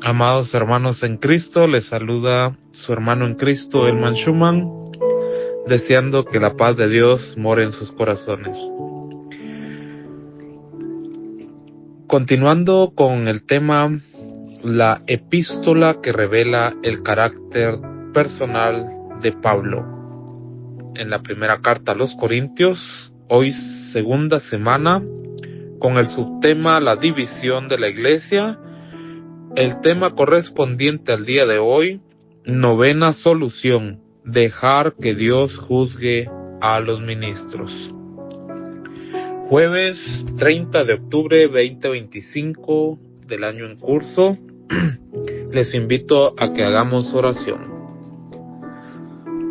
Amados hermanos en Cristo, les saluda su hermano en Cristo, Elman Schumann, deseando que la paz de Dios more en sus corazones. Continuando con el tema, la epístola que revela el carácter personal de Pablo. En la primera carta a los Corintios, hoy segunda semana, con el subtema La división de la iglesia. El tema correspondiente al día de hoy, novena solución, dejar que Dios juzgue a los ministros. Jueves 30 de octubre 2025 del año en curso, les invito a que hagamos oración.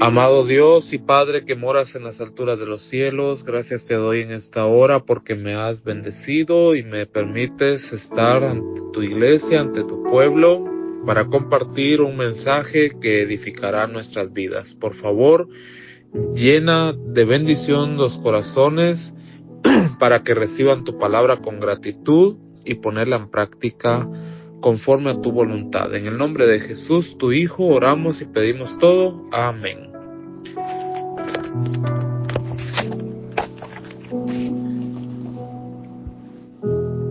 Amado Dios y Padre que moras en las alturas de los cielos, gracias te doy en esta hora porque me has bendecido y me permites estar ante tu iglesia, ante tu pueblo, para compartir un mensaje que edificará nuestras vidas. Por favor, llena de bendición los corazones para que reciban tu palabra con gratitud y ponerla en práctica conforme a tu voluntad. En el nombre de Jesús, tu Hijo, oramos y pedimos todo. Amén.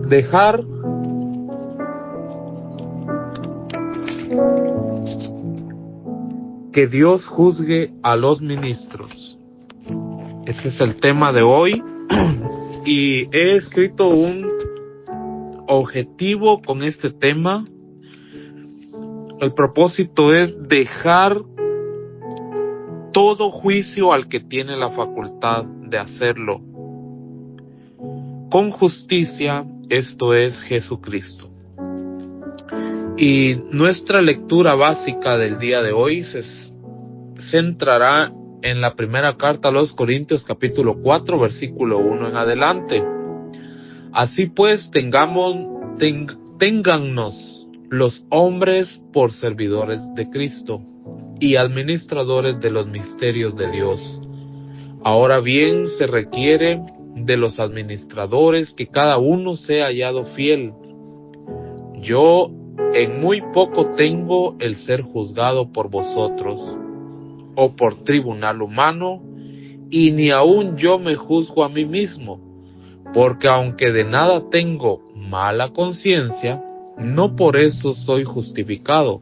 Dejar que Dios juzgue a los ministros. Este es el tema de hoy y he escrito un objetivo con este tema. El propósito es dejar todo juicio al que tiene la facultad de hacerlo con justicia, esto es Jesucristo. Y nuestra lectura básica del día de hoy se centrará en la primera carta a los Corintios capítulo 4 versículo 1 en adelante. Así pues, téngannos los hombres por servidores de Cristo y administradores de los misterios de Dios. Ahora bien, se requiere de los administradores que cada uno sea hallado fiel. Yo en muy poco tengo el ser juzgado por vosotros o por tribunal humano, y ni aun yo me juzgo a mí mismo, porque aunque de nada tengo mala conciencia, no por eso soy justificado,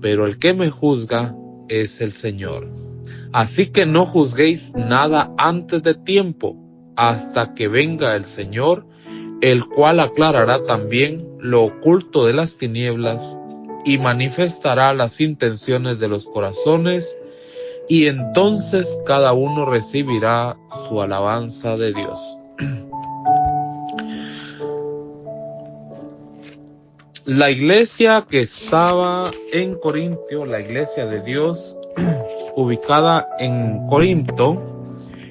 pero el que me juzga es el Señor. Así que no juzguéis nada antes de tiempo, hasta que venga el Señor, el cual aclarará también lo oculto de las tinieblas y manifestará las intenciones de los corazones, y entonces cada uno recibirá su alabanza de Dios. La iglesia que estaba en Corintio, la iglesia de Dios, ubicada en Corinto,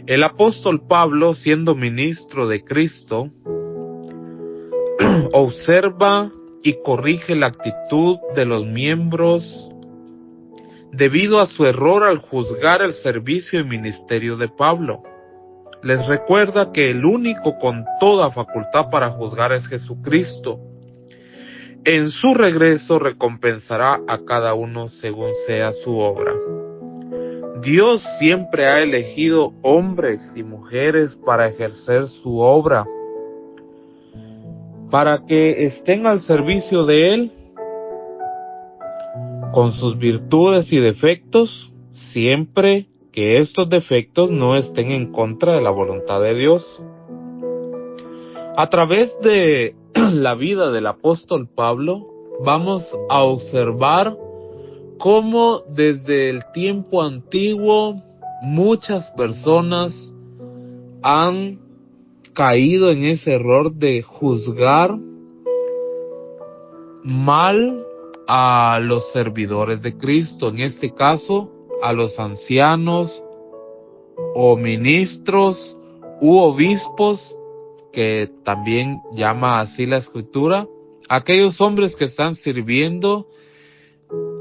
el apóstol Pablo, siendo ministro de Cristo, observa y corrige la actitud de los miembros debido a su error al juzgar el servicio y ministerio de Pablo. Les recuerda que el único con toda facultad para juzgar es Jesucristo. En su regreso recompensará a cada uno según sea su obra. Dios siempre ha elegido hombres y mujeres para ejercer su obra, para que estén al servicio de Él, con sus virtudes y defectos, siempre que estos defectos no estén en contra de la voluntad de Dios. A través de la vida del apóstol Pablo, vamos a observar cómo desde el tiempo antiguo muchas personas han caído en ese error de juzgar mal a los servidores de Cristo, en este caso a los ancianos o ministros u obispos, que también llama así la Escritura, aquellos hombres que están sirviendo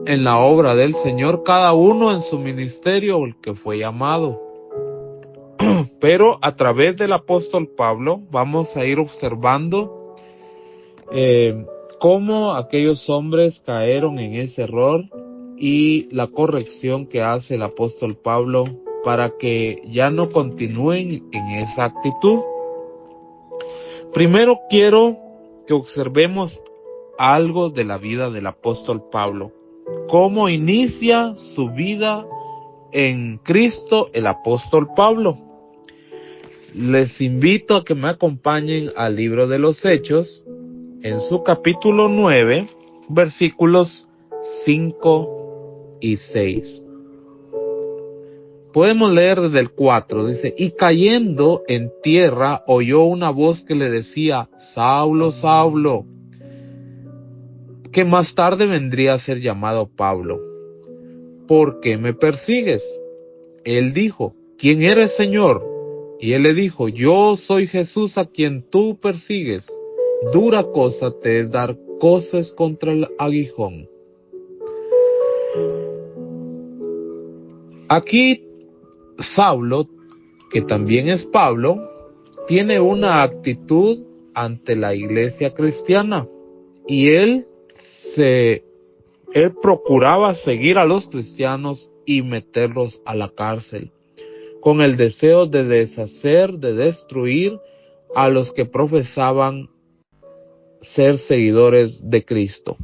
en la obra del Señor, cada uno en su ministerio, el que fue llamado. Pero a través del apóstol Pablo vamos a ir observando cómo aquellos hombres cayeron en ese error y la corrección que hace el apóstol Pablo para que ya no continúen en esa actitud. Primero quiero que observemos algo de la vida del apóstol Pablo. Cómo inicia su vida en Cristo el apóstol Pablo. Les invito a que me acompañen al libro de los Hechos, en su capítulo 9, versículos 5 y 6. Podemos leer desde el 4, dice: y cayendo en tierra oyó una voz que le decía: Saulo, Saulo, que más tarde vendría a ser llamado Pablo. ¿Por qué me persigues? Él dijo: ¿quién eres, Señor? Y él le dijo: yo soy Jesús a quien tú persigues. Dura cosa te es dar coces contra el aguijón. Aquí Saulo, que también es Pablo, tiene una actitud ante la iglesia cristiana y él procuraba seguir a los cristianos y meterlos a la cárcel con el deseo de deshacer, de destruir a los que profesaban ser seguidores de Cristo.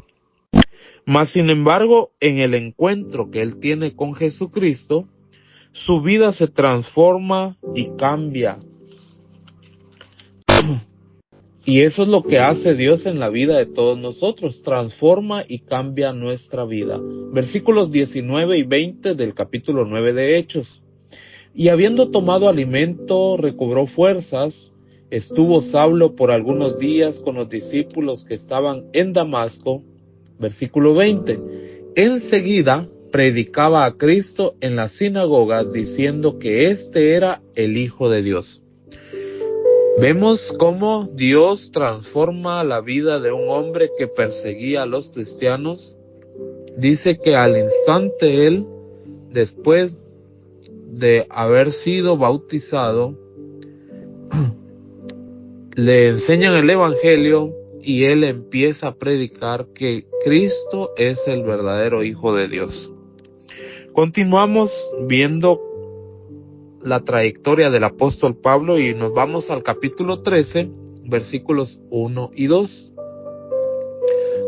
Mas sin embargo, en el encuentro que él tiene con Jesucristo, su vida se transforma y cambia. Y eso es lo que hace Dios en la vida de todos nosotros, transforma y cambia nuestra vida. Versículos 19 y 20 del capítulo 9 de Hechos. Y habiendo tomado alimento, recobró fuerzas. Estuvo Saulo por algunos días con los discípulos que estaban en Damasco. Versículo 20. Enseguida predicaba a Cristo en las sinagogas, diciendo que éste era el Hijo de Dios. Vemos cómo Dios transforma la vida de un hombre que perseguía a los cristianos. Dice que al instante él, después de haber sido bautizado, le enseñan el evangelio y él empieza a predicar que Cristo es el verdadero Hijo de Dios. Continuamos viendo la trayectoria del apóstol Pablo y nos vamos al capítulo 13, versículos 1 y 2.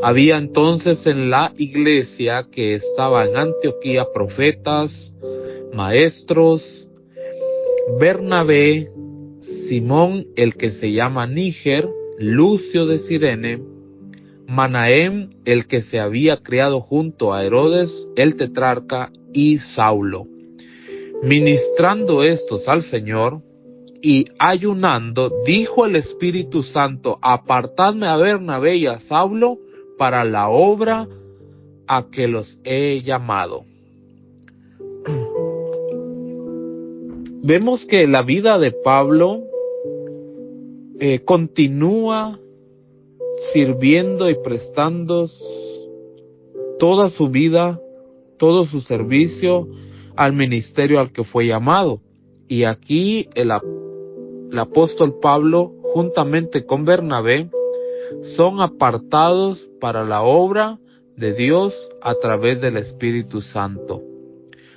Había entonces en la iglesia que estaba en Antioquía profetas, maestros: Bernabé, Simón el que se llama Níger, Lucio de Cirene, Manahem el que se había criado junto a Herodes el tetrarca, y Saulo. Ministrando estos al Señor y ayunando, dijo el Espíritu Santo: apartadme a Bernabé y a Saulo para la obra a que los he llamado. Vemos que la vida de Pablo continúa sirviendo y prestando toda su vida, todo su servicio al ministerio al que fue llamado. Y aquí el apóstol Pablo, juntamente con Bernabé, son apartados para la obra de Dios a través del Espíritu Santo.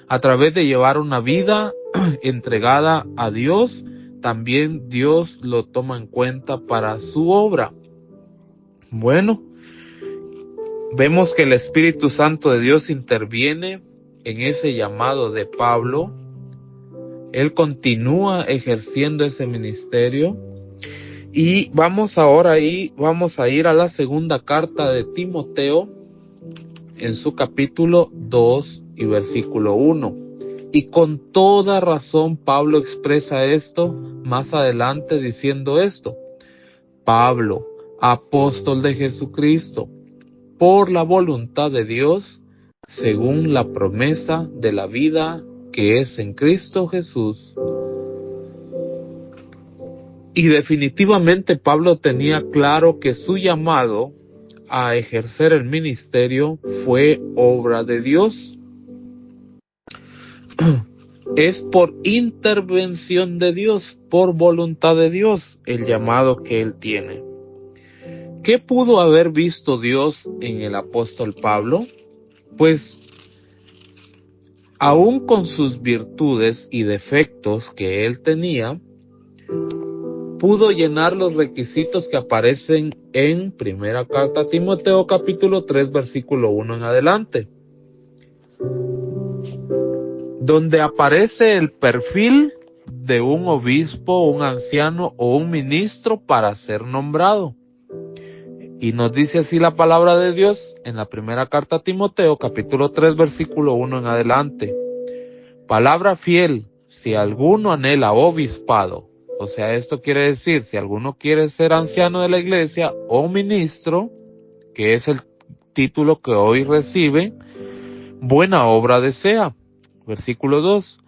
A través de llevar una vida entregada a Dios, también Dios lo toma en cuenta para su obra. Bueno, vemos que el Espíritu Santo de Dios interviene en ese llamado de Pablo. Él continúa ejerciendo ese ministerio. Y vamos a ir a la segunda carta de Timoteo, en su capítulo 2 y versículo 1. Y con toda razón Pablo expresa esto más adelante diciendo esto: Pablo, apóstol de Jesucristo, por la voluntad de Dios, según la promesa de la vida que es en Cristo Jesús. Y definitivamente Pablo tenía claro que su llamado a ejercer el ministerio fue obra de Dios. es por intervención de Dios, por voluntad de Dios, el llamado que Él tiene. ¿Qué pudo haber visto Dios en el apóstol Pablo? Pues, aún con sus virtudes y defectos que él tenía, pudo llenar los requisitos que aparecen en primera carta a Timoteo capítulo 3 versículo 1 en adelante, donde aparece el perfil de un obispo, un anciano o un ministro para ser nombrado. Y nos dice así la palabra de Dios en la primera carta a Timoteo, capítulo 3, versículo 1 en adelante. Palabra fiel, si alguno anhela obispado, o sea, esto quiere decir, si alguno quiere ser anciano de la iglesia o ministro, que es el título que hoy recibe, buena obra desea. Versículo 2.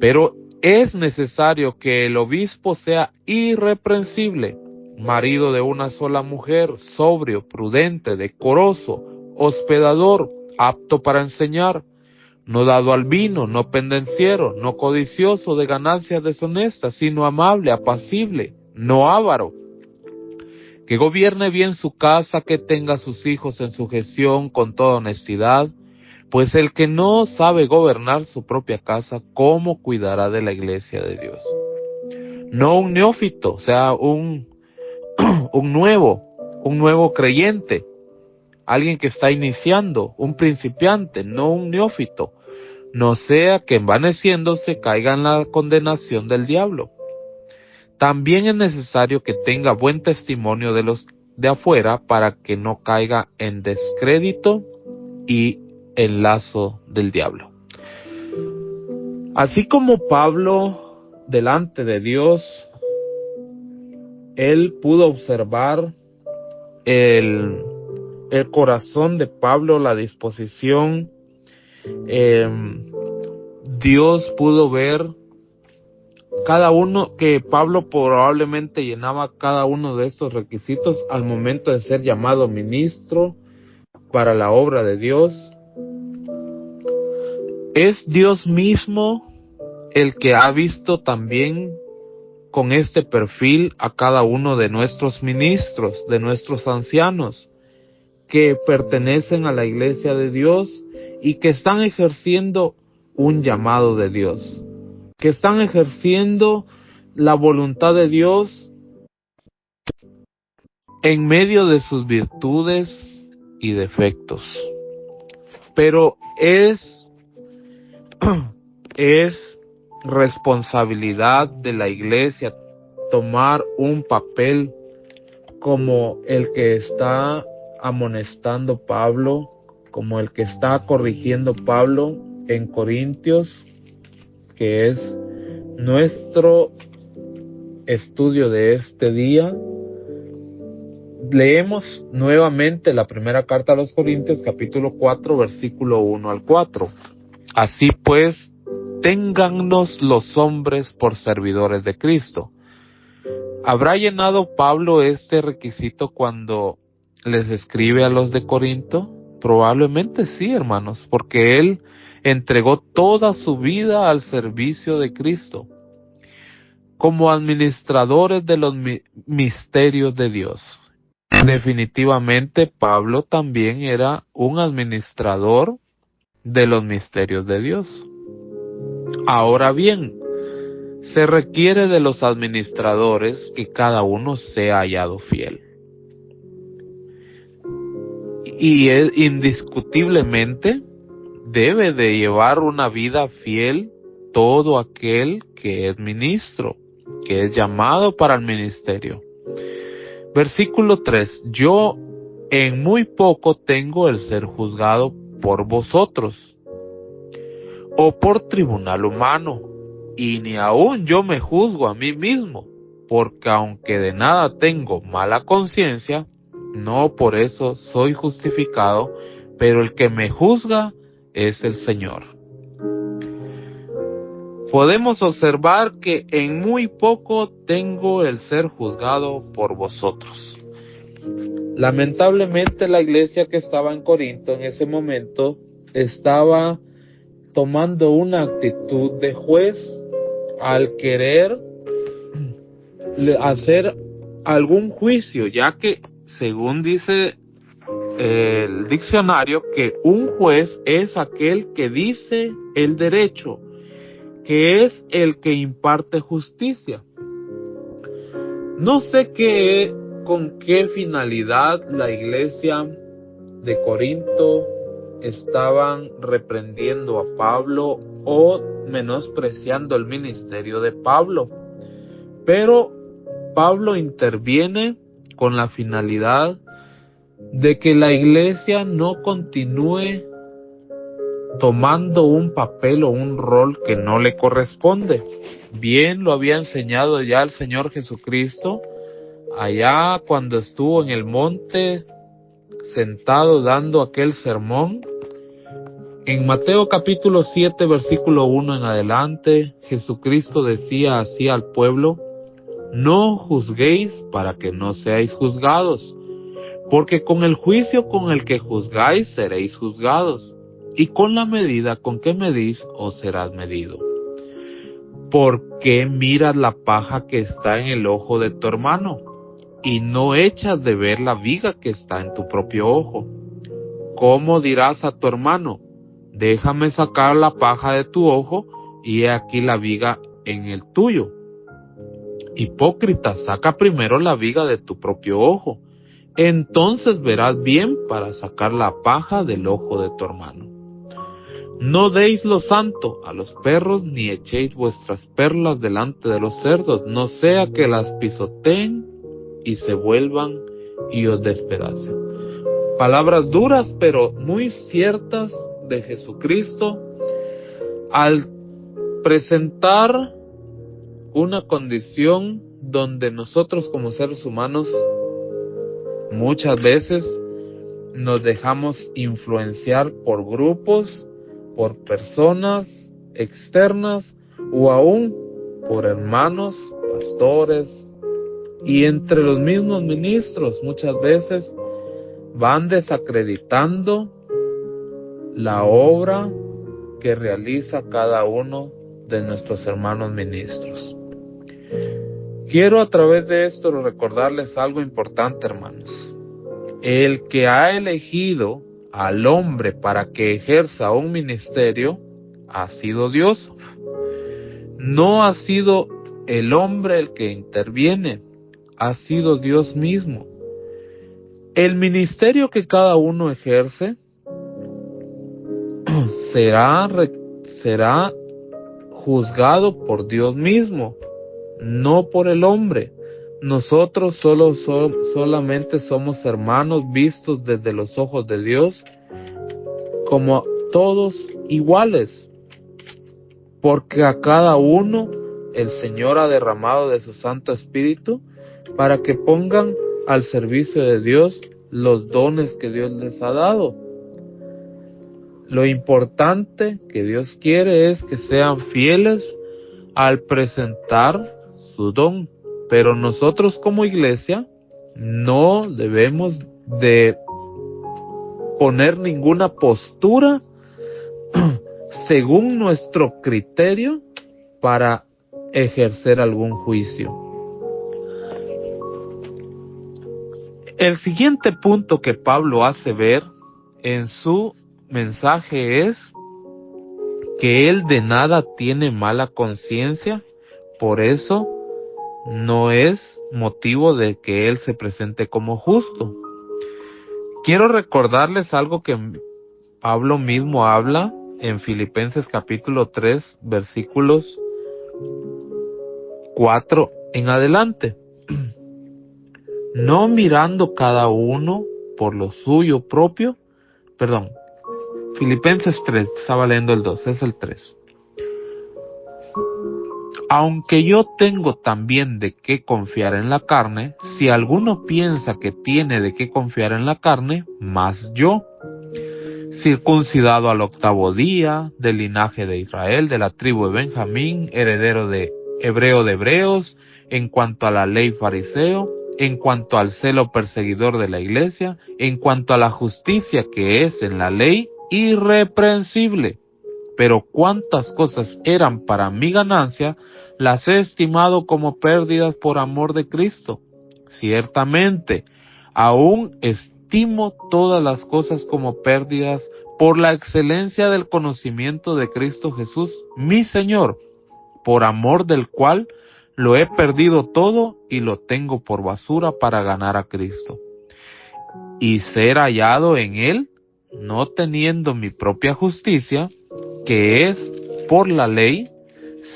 Pero es necesario que el obispo sea irreprensible, marido de una sola mujer, sobrio, prudente, decoroso, hospedador, apto para enseñar, no dado al vino, no pendenciero, no codicioso de ganancias deshonestas, sino amable, apacible, no avaro, que gobierne bien su casa, que tenga a sus hijos en sujeción con toda honestidad, pues el que no sabe gobernar su propia casa, ¿cómo cuidará de la iglesia de Dios? No un neófito, o sea, un nuevo creyente, alguien que está iniciando, un principiante, no un neófito, no sea que envaneciéndose caiga en la condenación del diablo. También es necesario que tenga buen testimonio de los de afuera para que no caiga en descrédito y en lazo del diablo. Así como Pablo, delante de Dios, él pudo observar el corazón de Pablo, la disposición. Dios pudo ver cada uno, que Pablo probablemente llenaba cada uno de estos requisitos al momento de ser llamado ministro para la obra de Dios. Es Dios mismo el que ha visto también con este perfil a cada uno de nuestros ministros, de nuestros ancianos, que pertenecen a la iglesia de Dios y que están ejerciendo un llamado de Dios, que están ejerciendo la voluntad de Dios en medio de sus virtudes y defectos. Pero es responsabilidad de la iglesia tomar un papel como el que está amonestando Pablo, como el que está corrigiendo Pablo en Corintios, que es nuestro estudio de este día. Leemos nuevamente la primera carta a los Corintios, capítulo 4, versículo 1 al 4. Así pues, téngannos los hombres por servidores de Cristo. ¿Habrá llenado Pablo este requisito cuando les escribe a los de Corinto? Probablemente sí, hermanos, porque él entregó toda su vida al servicio de Cristo, como administradores de los misterios de Dios. Definitivamente Pablo también era un administrador de los misterios de Dios. Ahora bien, se requiere de los administradores que cada uno sea hallado fiel. Y él indiscutiblemente debe de llevar una vida fiel todo aquel que es ministro, que es llamado para el ministerio. Versículo 3. Yo en muy poco tengo el ser juzgado por vosotros, o por tribunal humano, y ni aun yo me juzgo a mí mismo, porque aunque de nada tengo mala conciencia, no por eso soy justificado, pero el que me juzga es el Señor. Podemos observar que en muy poco tengo el ser juzgado por vosotros. Lamentablemente la iglesia que estaba en Corinto en ese momento estaba tomando una actitud de juez al querer hacer algún juicio, ya que según dice el diccionario que un juez es aquel que dice el derecho, que es el que imparte justicia. No sé con qué finalidad la iglesia de Corinto estaban reprendiendo a Pablo o menospreciando el ministerio de Pablo, pero Pablo interviene con la finalidad de que la iglesia no continúe tomando un papel o un rol que no le corresponde. Bien lo había enseñado ya el Señor Jesucristo allá cuando estuvo en el monte sentado dando aquel sermón. En Mateo capítulo 7 versículo 1 en adelante, Jesucristo decía así al pueblo: no juzguéis para que no seáis juzgados, porque con el juicio con el que juzgáis seréis juzgados, y con la medida con que medís os serás medido. ¿Por qué miras la paja que está en el ojo de tu hermano, y no echas de ver la viga que está en tu propio ojo? ¿Cómo dirás a tu hermano: déjame sacar la paja de tu ojo, y he aquí la viga en el tuyo? Hipócrita, saca primero la viga de tu propio ojo, entonces verás bien para sacar la paja del ojo de tu hermano. No deis lo santo a los perros, ni echéis vuestras perlas delante de los cerdos, no sea que las pisoteen y se vuelvan y os despedacen. Palabras duras, pero muy ciertas de Jesucristo al presentar una condición donde nosotros como seres humanos muchas veces nos dejamos influenciar por grupos, por personas externas o aún por hermanos, pastores, y entre los mismos ministros muchas veces van desacreditando la obra que realiza cada uno de nuestros hermanos ministros. Quiero a través de esto recordarles algo importante, hermanos. El que ha elegido al hombre para que ejerza un ministerio ha sido Dios. No ha sido el hombre el que interviene, ha sido Dios mismo. El ministerio que cada uno ejerce será juzgado por Dios mismo, no por el hombre. Nosotros solamente somos hermanos vistos desde los ojos de Dios como todos iguales, porque a cada uno el Señor ha derramado de su Santo Espíritu para que pongan al servicio de Dios los dones que Dios les ha dado. Lo importante que Dios quiere es que sean fieles al presentar su don, pero nosotros como iglesia no debemos de poner ninguna postura según nuestro criterio para ejercer algún juicio. El siguiente punto que Pablo hace ver en su mensaje es que él de nada tiene mala conciencia, por eso no es motivo de que él se presente como justo. Quiero recordarles algo que Pablo mismo habla en Filipenses capítulo 3, versículos 4 en adelante. No mirando cada uno por lo suyo propio, Filipenses 3, estaba leyendo el 2, es el 3. Aunque yo tengo también de qué confiar en la carne, si alguno piensa que tiene de qué confiar en la carne, más yo, circuncidado al 8º día, del linaje de Israel, de la tribu de Benjamín, heredero de hebreo de hebreos, en cuanto a la ley fariseo, en cuanto al celo perseguidor de la iglesia, en cuanto a la justicia que es en la ley, irreprensible. pero cuantas cosas eran para mi ganancia, las he estimado como pérdidas por amor de Cristo. Ciertamente, aún estimo todas las cosas como pérdidas por la excelencia del conocimiento de Cristo Jesús, mi Señor, por amor del cual lo he perdido todo y lo tengo por basura para ganar a Cristo y ser hallado en Él, no teniendo mi propia justicia, que es por la ley,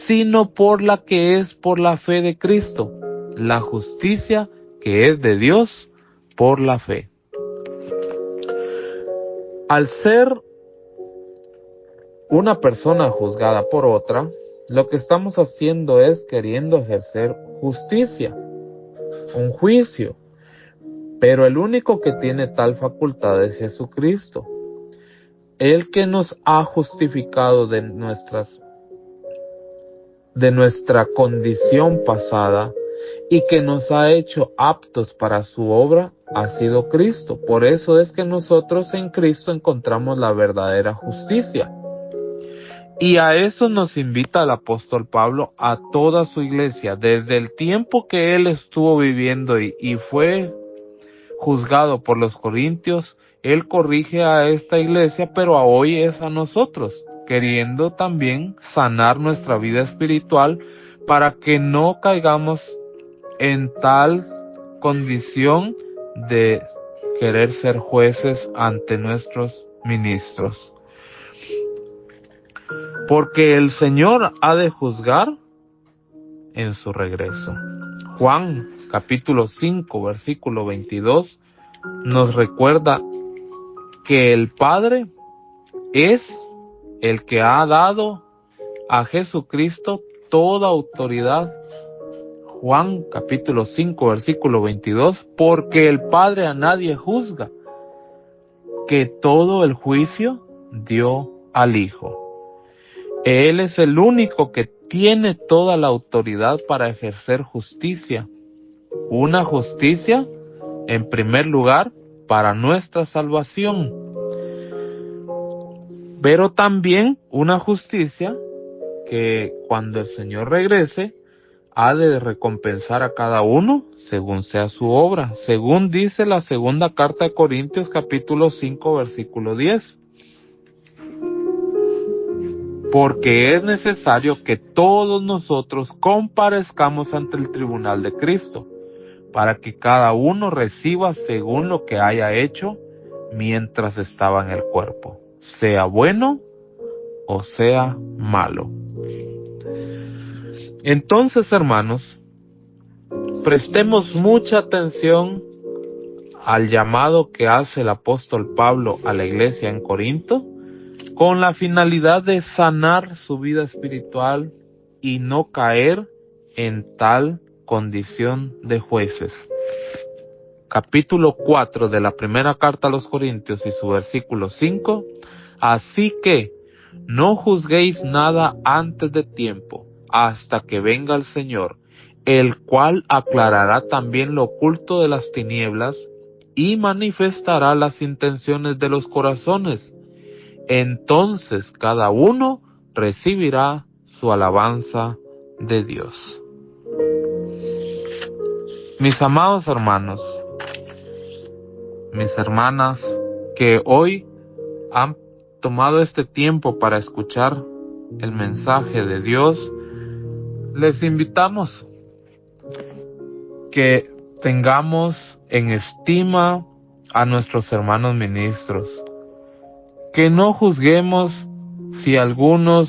sino por la que es por la fe de Cristo, la justicia que es de Dios por la fe. Al ser una persona juzgada por otra, lo que estamos haciendo es queriendo ejercer justicia, un juicio, pero el único que tiene tal facultad es Jesucristo, el que nos ha justificado de nuestra condición pasada y que nos ha hecho aptos para su obra ha sido Cristo. Por eso es que nosotros en Cristo encontramos la verdadera justicia. Y a eso nos invita el apóstol Pablo a toda su iglesia, desde el tiempo que él estuvo viviendo y fue juzgado por los corintios. Él corrige a esta iglesia, pero a hoy es a nosotros, queriendo también sanar nuestra vida espiritual para que no caigamos en tal condición de querer ser jueces ante nuestros ministros. Porque el Señor ha de juzgar en su regreso. Juan capítulo 5 versículo 22 nos recuerda que el Padre es el que ha dado a Jesucristo toda autoridad. Juan capítulo 5 versículo 22, porque el Padre a nadie juzga, que todo el juicio dio al Hijo. Él es el único que tiene toda la autoridad para ejercer justicia. Una justicia, en primer lugar, para nuestra salvación, pero también una justicia que cuando el Señor regrese ha de recompensar a cada uno según sea su obra, según dice la segunda carta de Corintios capítulo 5 versículo 10. Porque es necesario que todos nosotros comparezcamos ante el tribunal de Cristo, para que cada uno reciba según lo que haya hecho mientras estaba en el cuerpo, sea bueno o sea malo. Entonces, hermanos, prestemos mucha atención al llamado que hace el apóstol Pablo a la iglesia en Corinto, con la finalidad de sanar su vida espiritual y no caer en tal condición de jueces. Capítulo 4 de la primera carta a los Corintios y su versículo 5. Así que no juzguéis nada antes de tiempo, hasta que venga el Señor, el cual aclarará también lo oculto de las tinieblas y manifestará las intenciones de los corazones. Entonces cada uno recibirá su alabanza de Dios. Mis amados hermanos, mis hermanas, que hoy han tomado este tiempo para escuchar el mensaje de Dios, les invitamos que tengamos en estima a nuestros hermanos ministros, que no juzguemos si algunos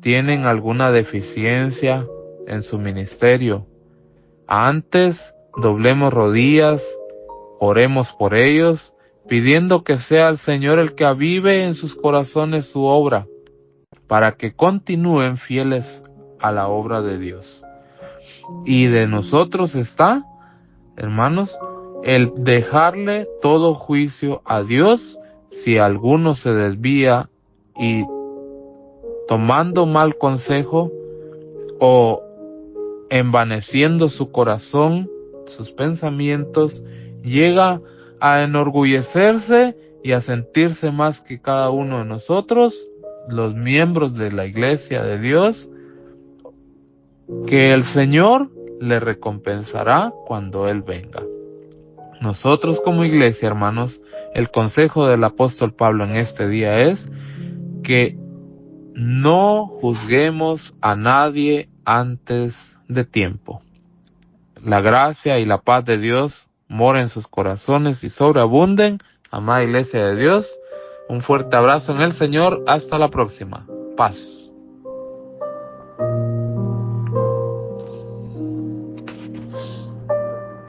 tienen alguna deficiencia en su ministerio. Antes, doblemos rodillas, oremos por ellos, pidiendo que sea el Señor el que avive en sus corazones su obra, para que continúen fieles a la obra de Dios. Y de nosotros está, hermanos, el dejarle todo juicio a Dios si alguno se desvía y tomando mal consejo o envaneciendo su corazón, sus pensamientos, llega a enorgullecerse y a sentirse más que cada uno de nosotros, los miembros de la Iglesia de Dios, que el Señor le recompensará cuando Él venga. Nosotros como iglesia, hermanos, el consejo del apóstol Pablo en este día es que no juzguemos a nadie antes de tiempo. La gracia y la paz de Dios moren en sus corazones y sobreabunden. Amada Iglesia de Dios, un fuerte abrazo en el Señor. Hasta la próxima. Paz.